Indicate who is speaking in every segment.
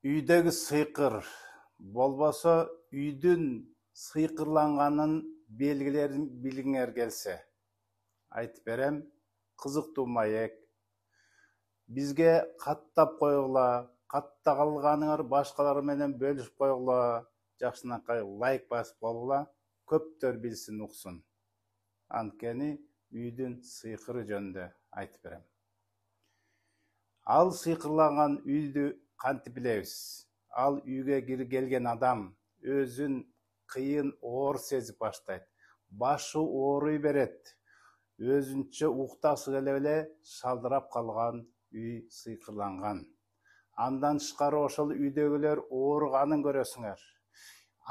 Speaker 1: Үйдегі сыйқыр болбаса, үйдүн сыйқырланганын белгилерин билгиңер келсе. Айтып берем, кызыктуу маек. Бизге каттап койгула, катта калганыңар башкалар менен бөлүшүп койгула, жакшынакай лайк басып койгула, көптөр билсин, уксун. Анткени үйдүн сыйкыры жөнүндө айтып берем. Ал сыйкырланган үйдү кантип билебиз? Ал үйгө келген адам өзүн кыйын оор сезип баштайт. Башы ооруй берет. Өзүнчө уктасы келип эле шалдырап калган үй сыйкырланган. Андан тышкары ошол үйдөгүлөр ооруганын көрөсүңөр.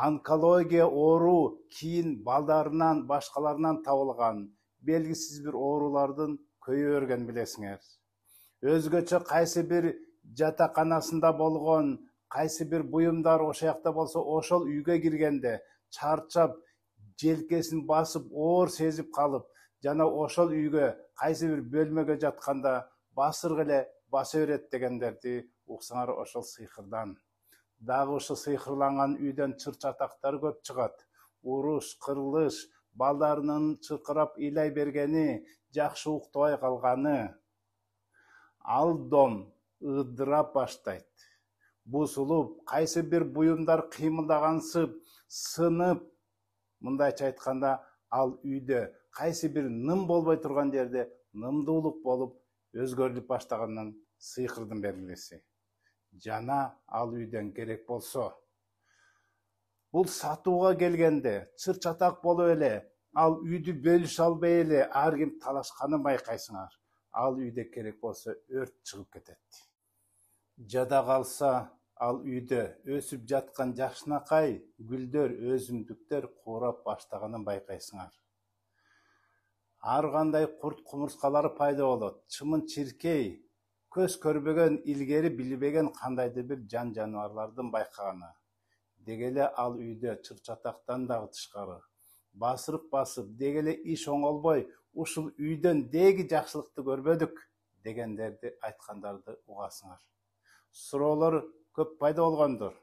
Speaker 1: Онкология оору кийин балдарынан, башкаларынан табылган белгисиз бир оорулардын көйө бергенин билесиңер. Өзгөчө кайсы бир жатаканасында болгон, кайсы бир буюмдар ошоякта болсо, ошол үйгө киргенде чарчап, желкесин басып, оор сезип калып, жана ошол үйгө кайсы бир бөлмөгө жатканда басырга эле баса берет дегендерди уксаңар, ошол сыйкырдан. Дагы ушу сыйкырланган үйдөн чыр-чатактар көп чыгат. Уруш, кырылыш, балдарынын чыркырап ыйлай бергени, жакшы уктабай калганы. Ал дом ыдырап баштайт. Бузулуп, кайсы бир буюмдар кыймылдагансып, сынып, мындайча айтканда, ал үйдө кайсы бир ным болбой турган жерде нымдуулук болуп, өзгөрүлүп баштаганын сыйкырдын белгиси. Жана ал үйдөн керек болсо, бул сатууга келгенде чыр-чатак болуп эле, ал үйдү бөлүшө албай эле ар ким талашканын байкайсыңар. Ал үйдө керек болсо өрт чыгып кетет. Жада калса, ал үйдө өсүп жаткан жакшынакай гүлдөр, өсүмдүктөр куурап баштаганын байкайсыңар. Ар кандай курт кумурскалары пайда болот. Чымын-чиркей, көз көрбөгөн, илгери билбеген кандайдыр бир жан жаныбарлардын байкаганы. Деги эле ал үйдө чыр-чатактан дагы тышкары басырып басып, деги эле иш оңолбой, ушул үйдөн деги жакшылыкты көрбөдүк дегендерди айткандарды угасыңар. Суроолор көп пайда болгондур.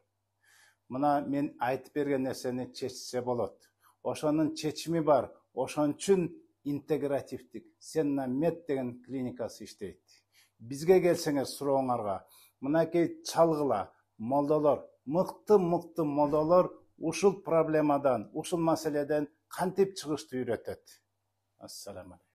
Speaker 1: Мына мен айтып берген нерсени чечсе болот. Ошонун чечими бар. Ошон үчүн интегративдик Сеннамед деген клиникасы иштейт. Бизге келсеңер сурооңарга, мынакей чалгыла молдолор, мыкты молдолор ушул проблемадан, ушул маселеден кантип чыгышты үйрөтөт. Ассаламу алейкум.